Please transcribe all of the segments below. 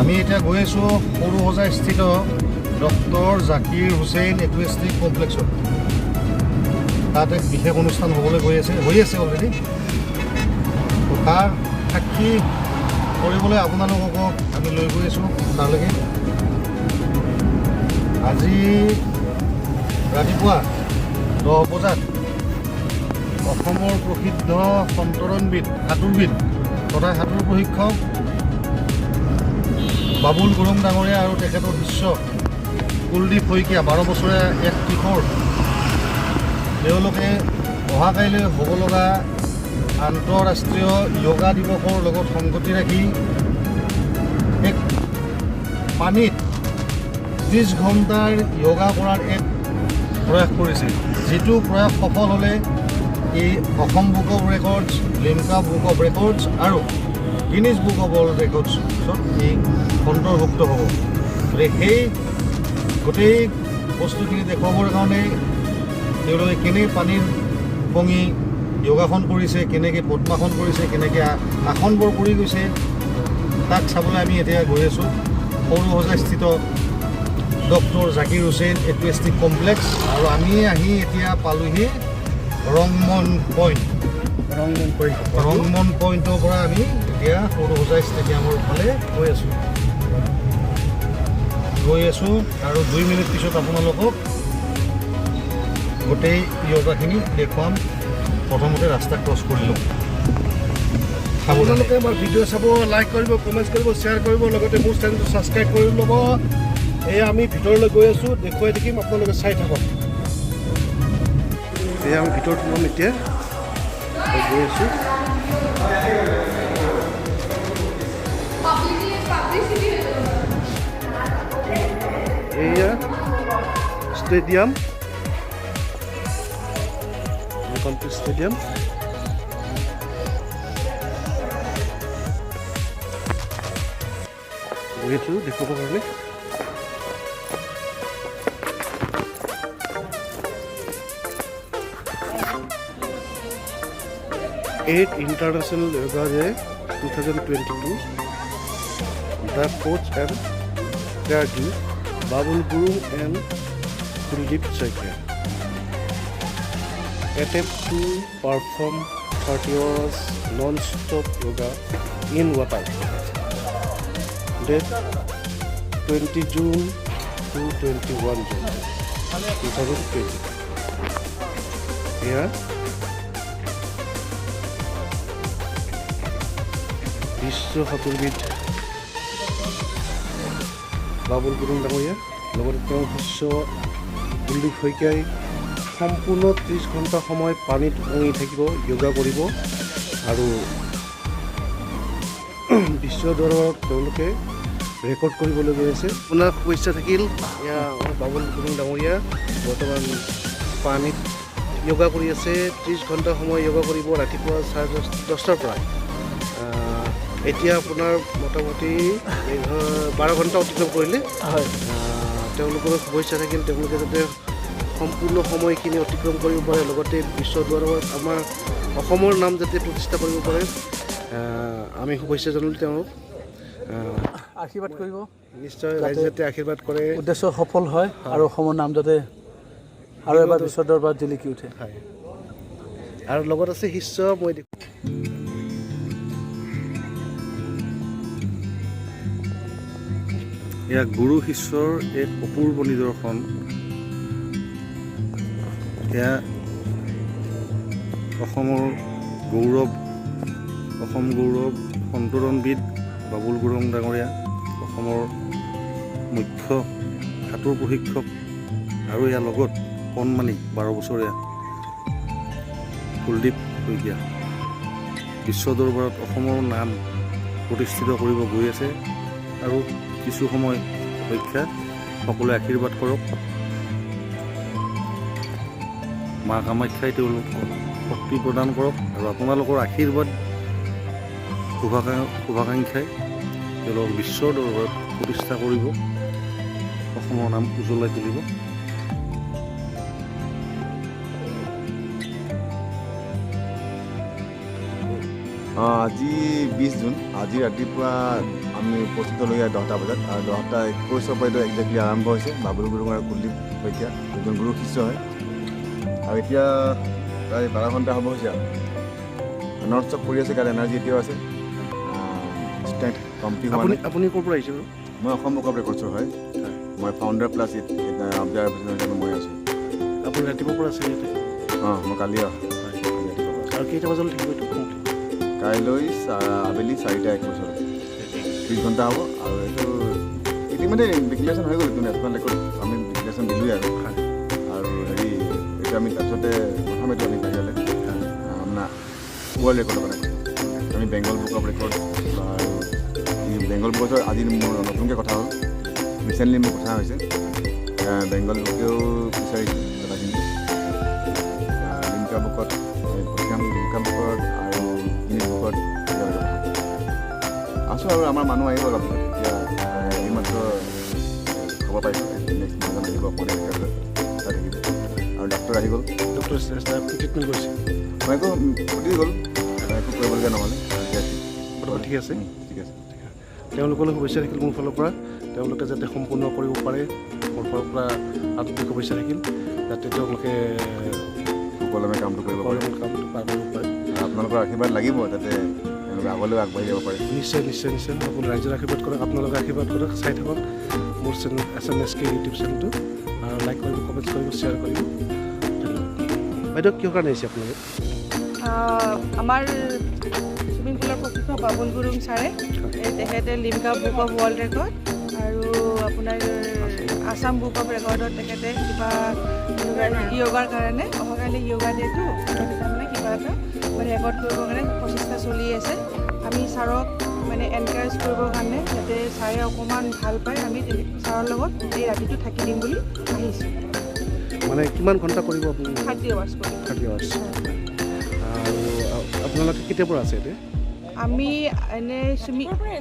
আমি এতিয়া গৈ আছোঁ সৰুসজাই স্থিত ডক্টৰ জাকিৰ হুছেইন একুৱেষ্টিক কমপ্লেক্সত। তাত এক বিশেষ অনুষ্ঠান হ'বলৈ হৈ আছে অলৰেডি। তাৰ সাক্ষী কৰিবলৈ আপোনালোককো আমি লৈ গৈ আছোঁ তালৈকে। আজি ৰাতিপুৱা 10 বজাত অসমৰ প্ৰসিদ্ধ সন্তৰণবিদ সাঁতোৰবিদ তথা সাঁতোৰ প্ৰশিক্ষক বাবুল গুৰুং ডাঙৰীয়া আৰু তেখেতৰ শিষ্য কুলদীপ শইকীয়া 12 বছৰীয়া এক কিশোৰ, তেওঁলোকে অহাকাইলৈ হ'ব লগা আন্তঃৰাষ্ট্ৰীয় য়োগা দিৱসৰ লগত সংগতি ৰাখি এক পানীত 30 ঘণ্টাৰ য়োগা কৰাৰ এক প্ৰয়াস কৰিছে। যিটো প্ৰয়াস সফল হ'লে এই Assam book of records, Limca book of records আৰু গিনিজ বুক অফ ৱৰ্ল্ড ৰেকৰ্ডছত এই অন্তৰ্ভুক্ত হ'ব। গতিকে সেই গোটেই বস্তুখিনি দেখুৱাবৰ কাৰণে তেওঁলোকে কেনে পানীৰ উপঙি যোগাসন কৰিছে, কেনেকৈ পদ্মাসন কৰিছে, কেনেকৈ আসনবোৰ কৰি গৈছে, তাক চাবলৈ আমি এতিয়া গৈ আছোঁ সৰুসজাই স্থিত ডক্টৰ জাকিৰ হুছেইন একুৱেষ্টিক কমপ্লেক্স। আৰু আমি আহি এতিয়া পালোহি ৰংমন পইণ্টৰ পৰা আমি এতিয়া সৰুসজাই ষ্টেডিয়ামৰ ফালে গৈ আছোঁ আৰু 2 মিনিট পিছত আপোনালোকক গোটেই য়োগাখিনি দেখুৱাম। প্ৰথমতে ৰাস্তা ক্ৰছ কৰি লওঁ। আপোনালোকে আমাৰ ভিডিঅ' চাব, লাইক কৰিব, কমেণ্ট কৰিব, শ্বেয়াৰ কৰিব, লগতে মোৰ চেনেলটো ছাবস্ক্ৰাইব কৰি ল'ব। এয়া আমি ভিতৰলৈ গৈ আছোঁ, দেখুৱাই থাকিম, আপোনালোকে চাই থাকক। এয়া আমি ভিতৰত ল'ম, এতিয়া গৈ আছোঁ। এয়া ষ্টেডিয়াম, ষ্টেডিয়াম। গৈ আছোঁ দেখুৱাবৰ কাৰণে। Eight International Yoga Day 2022. The coach and graduate Babul Guru and Kuldip Chakia attempt to perform 30 hours non-stop yoga in water. Date 20 June to 21 June 2020. Here বিশ্ব সাঁতোৰবিদ বাবুল গুৰুং ডাঙৰীয়া, লগতে তেওঁৰ শিষ্য কুলদীপ শইকীয়াই সম্পূৰ্ণ 30 ঘণ্টা সময় পানীত উপঙি থাকিব, য়োগা কৰিব আৰু বিশ্ব দৰবাৰত তেওঁলোকে ৰেকৰ্ড কৰিবলৈ গৈ আছে। আপোনাৰ শুভেচ্ছা থাকিল। এয়া আমাৰ বাবুল গুৰুং ডাঙৰীয়া বৰ্তমান পানীত য়োগা কৰি আছে। 30 ঘণ্টা সময় য়োগা কৰিব, ৰাতিপুৱা 10:30 পৰা। এতিয়া আপোনাৰ মোটামুটি 12 ঘণ্টা অতিক্ৰম কৰিলে। হয়, তেওঁলোকৰ শুভেচ্ছা থাকিল, তেওঁলোকে যাতে সম্পূৰ্ণ সময়খিনি অতিক্ৰম কৰিব পাৰে, লগতে বিশ্ব দৰবাৰত আমাৰ অসমৰ নাম যাতে প্ৰতিষ্ঠা কৰিব পাৰে, আমি শুভেচ্ছা জনালোঁ। তেওঁলোক আশীৰ্বাদ কৰিব, নিশ্চয় ৰাইজে যাতে আশীৰ্বাদ কৰে, উদ্দেশ্য সফল হয় আৰু অসমৰ নাম যাতে আৰু এবাৰ বিশ্ব দৰবাৰত জিলিকি উঠে। হয়, আৰু লগত আছে শিষ্য। মই এয়া গুৰু শিষ্যৰ এক অপূৰ্ব নিদৰ্শন। এয়া অসমৰ গৌৰৱ, অসম গৌৰৱ সন্তৰণবিদ বাবুল গুৰুং ডাঙৰীয়া, অসমৰ মুখ্য সাঁতোৰ প্ৰশিক্ষক, আৰু ইয়াৰ লগত কণমানি 12 বছৰীয়া কুলদীপ শইকীয়া বিশ্ব দৰবাৰত অসমৰ নাম প্ৰতিষ্ঠিত কৰিব গৈ আছে। আৰু কিছু সময় অপেক্ষা, সকলোৱে আশীৰ্বাদ কৰক। মা কামাখ্যাই তেওঁলোকক শক্তি প্ৰদান কৰক আৰু আপোনালোকৰ আশীৰ্বাদ শুভাকাংক্ষাই তেওঁলোকক বিশ্বৰ দৰবাৰত প্ৰতিষ্ঠা কৰিব, অসমৰ নাম উজ্বলাই তুলিব। আজি 20 জুন, আজি ৰাতিপুৱা আমি উপস্থিত হ'লোঁ ইয়াত 10টা বজাত আৰু 10:21 পৰা এইটো একজেক্টলি আৰম্ভ হৈছে। বাবুল গুৰুং আৰু কুলদীপ শইকীয়া দুজন গুৰু শিষ্য হয় আৰু এতিয়া প্ৰায় 12 ঘণ্টা হ'ব হৈছে আৰু নৰ্থ ষ্টপ কৰি আছে। গাত এনাৰ্জি এতিয়াও আছে, ষ্ট্ৰেংথ কমটি হোৱা নাই। আপুনি ক'ৰ পৰা আহিছে বাৰু? মই অসম বুক অফ ৰেকৰ্ডছৰ হয়। মই ফাউণ্ডাৰ প্লাছ অবজাৰভেশ্যন হিচাপে মই আছোঁ। আপুনি ৰাতিপুৱাৰ পৰা আছে ইয়াতে? মই কালি আৰু কেইটা বজালৈ থাকিব এইটো? কাইলৈ আবেলি 4:21 30 ঘণ্টা হ'ব আৰু এইটো ইতিমধ্যে ডিক্লেৰেশ্যন হৈ গ'ল। এইটো নেশ্যনেল ৰেকৰ্ড আমি ডিক্লেৰেশ্যন দিলোঁৱে আৰু হেৰি এইটো আমি তাৰপিছতে প্ৰথম এইটো আমি বাহিৰলৈ আপোনাৰ ৱৰ্ল্ড ৰেকৰ্ডৰ কাৰণে আমি বেংগল বুক অফ ৰেকৰ্ড আৰু এই বেংগল বুকত আজি মোৰ নতুনকৈ কথা হ'ল। ৰিচেণ্টলি মোৰ কথা হৈছে বেংগল বুকেও বিচাৰিছোঁ কথাখিনি লিমকা বুকত লিমকা বুকত আৰু ইংলিছ বুকত আছোঁ আৰু আমাৰ মানুহ আহিব অলপ এতিয়া এইমাত্ৰ খবৰ পাইছোঁ নেক্সট মানুহজন আহিব অকণমান থাকিব আৰু ডাক্তৰ আহি গ'ল। ডক্টৰ ট্ৰিটমেণ্ট কৰিছে? মই একো সুধি গ'ল, একো কৰিবলগীয়া নহ'লে। ঠিক আছে, ঠিক আছে। তেওঁলোকলৈ শুভেচ্ছা থাকিল মোৰ ফালৰ পৰা। তেওঁলোকে যাতে সম্পূৰ্ণ কৰিব পাৰে মোৰ ফালৰ পৰা আন্তৰিক শুভেচ্ছা থাকিল, যাতে তেওঁলোকে সুকলমে কামটো কৰিব পাৰে, কামটো পাৰ কৰিব পাৰে। আপোনালোকৰ আশীৰ্বাদ লাগিব যাতে তেওঁলোকে আগলৈও আগবাঢ়ি যাব পাৰে। নিশ্চয় নিশ্চয় নিশ্চয় সকলো ৰাইজৰ আশীৰ্বাদ কৰক, আপোনালোকে আশীৰ্বাদ কৰক। চাই থাকক মোৰ চেনেল SMSK ইউটিউব চেনেলটো আৰু লাইক কৰিব, কমেণ্ট কৰিব, শ্বেয়াৰ কৰিব। ধন্যবাদ। বাইদেউ কিহৰ কাৰণে আহিছে আপোনালোকে? আমাৰ চুইমিং পুলৰ প্ৰশিক্ষক বাবুল গুৰুং ছাৰে তেখেতে Limca book of world record আৰু আপোনাৰ আছাম বুক অফ ৰেকৰ্ডত তেখেতে কিবা য়োগাৰ কাৰণে অহাকালি য়োগা ডে'টো তাৰমানে কিবা এটা ৰেকৰ্ড কৰিবৰ কাৰণে প্ৰচেষ্টা চলি আছে। আমি ছাৰক মানে এনকাৰেজ কৰিবৰ কাৰণে যাতে ছাৰে অকণমান ভাল পায়, আমি ছাৰৰ লগত এই ৰাতিটো থাকি দিম বুলি আহিছোঁ। মানে কিমান ঘণ্টা কৰিব আপুনি? 30 আৱাৰ্ছ কৰিম। 30 আৱাৰ্ছ। আৰু আপোনালোকে কেতিয়াৰ পৰা আছে ইয়াতে? আমি এনেই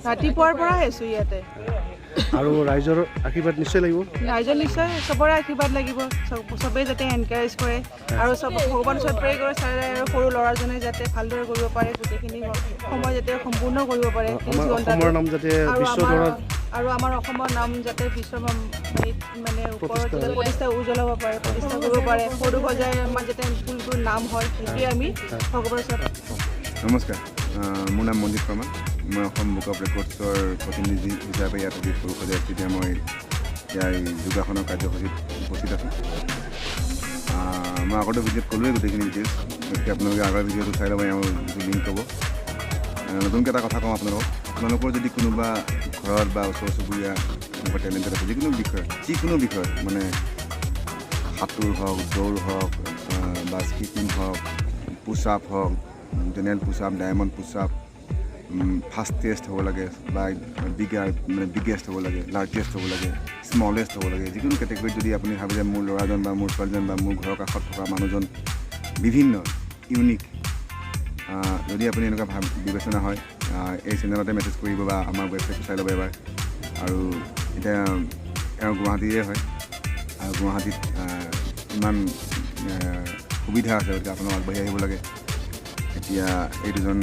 ৰাতিপুৱাৰ পৰা আহিছোঁ ইয়াতে। আৰু ৰাইজৰ আশীৰ্বাদ নিশ্চয় লাগিব? ৰাইজৰ নিশ্চয় চবৰে আশীৰ্বাদ লাগিব, চবেই যাতে এনকাৰেজ কৰে আৰু ভগৱানৰ ওচৰত প্ৰে কৰে ছাৰে আৰু সৰু ল'ৰাজনে যাতে ভালদৰে কৰিব পাৰে, গোটেইখিনি সময় যাতে সম্পূৰ্ণ কৰিব পাৰে। অসমৰ নাম যাতে আৰু আমাৰ অসমৰ নাম যাতে বিশ্ব মানে ওপৰত যাতে প্ৰতিষ্ঠা উজ্জ্বল হ'ব পাৰে, প্ৰতিষ্ঠা কৰিব পাৰে, সৰু সজাই আমাৰ যাতে ফুলটোৰ নাম হয়, সেইটোৱে আমি ভগৱানৰ ওচৰত। নমস্কাৰ, মোৰ নাম মঞ্জিত শৰ্মা। মই অসম বুক অফ ৰেকৰ্ডছৰ প্ৰতিনিধি হিচাপে ইয়াত আজি সৰু সজাই এতিয়া মই ইয়াৰ যোগাসনৰ কাৰ্যসূচীত উপস্থিত আছোঁ। মই আগতে ভিডিঅ'ত ক'লোৱেই গোটেইখিনি ডিটেইলছ, গতিকে আপোনালোকে আগৰ ভিডিঅ'টো চাই ল'ব, এওঁ যিটো লিংক ক'ব। নতুনকৈ এটা কথা কওঁ আপোনালোকৰ যদি কোনোবা ঘৰত বা ওচৰ চুবুৰীয়া কোনোবা টেলেণ্টেড আছে যিকোনো বিষয়ত মানে সাঁতোৰ হওক, দৌৰ হওক বা স্কিপিং হওক, পুছ আপ হওক, জেনেৰেল পুছ আপ, ডায়মণ্ড পুছ আপ, ফাষ্টেষ্ট হ'ব লাগে বা বিগেষ্ট হ'ব লাগে, লাৰ্জেষ্ট হ'ব লাগে, স্মলেষ্ট হ'ব লাগে, যিকোনো কেটেগৰীত যদি আপুনি ভাবে যে মোৰ ল'ৰাজন বা মোৰ ছোৱালীজন বা মোৰ ঘৰৰ কাষত থকা মানুহজন বিভিন্ন ইউনিক, যদি আপুনি এনেকুৱা বিবেচনা হয় এই চেনেলতে মেছেজ কৰিব বা আমাৰ ৱেবছাইটটো চাই ল'ব এবাৰ। আৰু এতিয়া এওঁ গুৱাহাটীৰে হয় আৰু গুৱাহাটীত ইমান সুবিধা আছে, গতিকে আপোনালোক আগবাঢ়ি আহিব লাগে। এতিয়া এই দুজন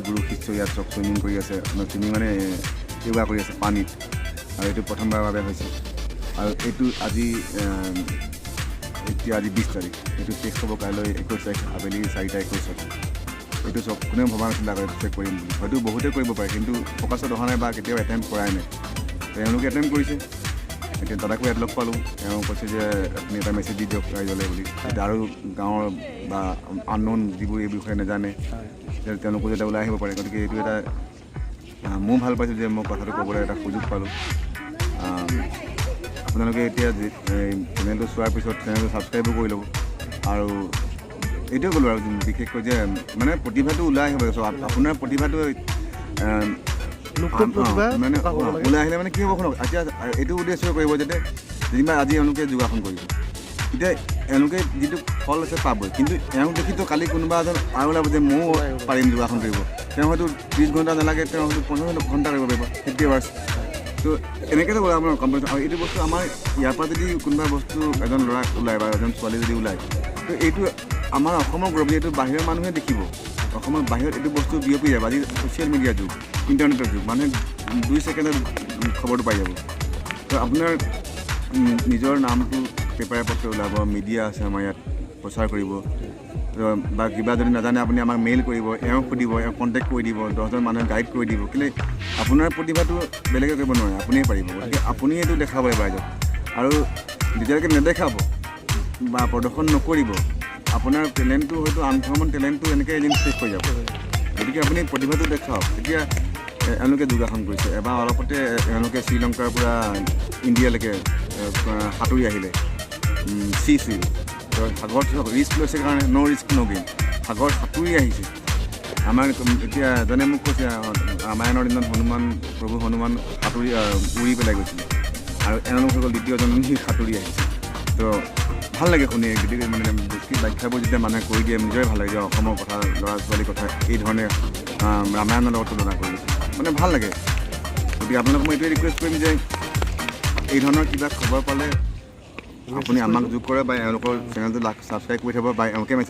গুৰু শিষ্য ইয়াত চব চুইমিং কৰি আছে, চুইমিং মানে য়োগা কৰি আছে পানীত, আৰু এইটো প্ৰথমবাৰৰ বাবে হৈছে। আৰু এইটো আজি 20 তাৰিখ, এইটো শেষ হ'ব কাইলৈ 21 তাৰিখ আবেলি 4:21। এইটো চব কোনেও ভবা নাছিলে আগতে চেক কৰিম বুলি, হয়তো বহুতে কৰিব পাৰে, কিন্তু ফ'কাছত অহা নাই বা কেতিয়াও এটেম্প কৰাই নাই। তেওঁলোকে এটেম্প কৰিছে। এতিয়া দাদাকো ইয়াত লগ পালোঁ, তেওঁ কৈছে যে আপুনি এটা মেছেজ দি দিয়ক ৰাইজলৈ বুলি। এতিয়া আৰু গাঁৱৰ বা আননোন যিবোৰ এই বিষয়ে নাজানে তেওঁলোকো যাতে ওলাই আহিব পাৰে, গতিকে এইটো এটা ময়ো ভাল পাইছোঁ যে মই কথাটো ক'বলৈ এটা সুযোগ পালোঁ। আপোনালোকে এতিয়া চেনেলটো চোৱাৰ পিছত চেনেলটো ছাবস্ক্ৰাইবো কৰি ল'ব। আৰু এইটোৱে ক'লোঁ আৰু বিশেষকৈ যে মানে প্ৰতিভাটো ওলাই আহিব লাগে। আপোনাৰ প্ৰতিভাটো মানে ওলাই আহিলে মানে কি হ'ব শুনক, এতিয়া এইটো উদ্দেশ্য কৰিব যাতে যেনিবা আজি এওঁলোকে যোগাসন কৰিব, এতিয়া এওঁলোকে যিটো ফল আছে পাবই, কিন্তু এওঁক দেখিতো কালি কোনোবা এজন আৰু ওলাব যে ময়ো পাৰিম যোগাসন কৰিব। তেওঁ হয়তো 30 ঘণ্টা নালাগে, তেওঁ হয়তো 15 ঘণ্টা কৰিব পাৰিব 50 আৱাৰ্ছ। তো এনেকৈতো ওলাই আপোনাৰ কম্পিটিশ্যন। আৰু এইটো বস্তু আমাৰ ইয়াৰ পৰা যদি কোনোবা বস্তু এজন ল'ৰা ওলায় বা এজন ছোৱালী যদি ওলায়, তো এইটো আমাৰ অসমৰ গৌৰৱ। এইটো বাহিৰৰ মানুহে দেখিব, অসমৰ বাহিৰত এইটো বস্তু বিয়পি যাব। আজি ছ'চিয়েল মিডিয়াৰ যুগ, ইণ্টাৰনেটৰ যুগ, মানুহে 2 ছেকেণ্ডত খবৰটো পাই যাব। তো আপোনাৰ নিজৰ নামটো পেপাৰে পত্ৰে ওলাব, মিডিয়া আছে আমাৰ ইয়াত প্ৰচাৰ কৰিব, বা কিবা যদি নাজানে আপুনি আমাক মেইল কৰিব, এওঁক সুধিব, এওঁক কণ্টেক্ট কৰি দিব, 10জন মানুহে গাইড কৰি দিব। কিন্তু আপোনাৰ প্ৰতিভাটো বেলেগে কৰিব নোৱাৰে, আপুনিয়ে পাৰিব। গতিকে আপুনি এইটো দেখাব ৰাইজক, আৰু যেতিয়ালৈকে নেদেখাব বা প্ৰদৰ্শন নকৰিব আপোনাৰ টেলেণ্টটো হয়তো আনকমন টেলেণ্টটো এনেকৈ এদিন শেষ হৈ যাব। গতিকে আপুনি প্ৰতিভাটো দেখাওক। এতিয়া এওঁলোকে যোগাসন কৰিছে, এবাৰ অলপতে এওঁলোকে শ্ৰীলংকাৰ পৰা ইণ্ডিয়ালৈকে সাঁতুৰি আহিলে, চি সাগৰত ৰিস্ক লৈছে কাৰণে ন' ৰিস্ক ন' গেইন, সাগৰত সাঁতুৰি আহিছে। আমাৰ এতিয়া এজনে মোক কৈছে ৰামায়ণৰ দিনত প্ৰভু হনুমান সাঁতুৰি উৰি পেলাই গৈছিলে, আৰু এওঁলোক হৈ গ'ল দ্বিতীয়জন সাঁতুৰি আহিছে। তো ভাল লাগে শুনি, গতিকে মানে ব্যাখ্যাবোৰ যেতিয়া মানুহে কৰি দিয়ে নিজৰে ভাল লাগে যে অসমৰ কথা, ল'ৰা ছোৱালীৰ কথা এই ধৰণে ৰামায়ণৰ লগত তুলনা কৰি মানে ভাল লাগে। গতিকে আপোনালোকক মই এইটোৱে ৰিকুৱেষ্ট কৰিম যে এই ধৰণৰ কিবা খবৰ পালে আপুনি আমাক যোগ কৰে, বা এওঁলোকৰ চেনেলটো ছাবস্ক্ৰাইব কৰি থ'ব, বা এওঁলোকে মেছেজ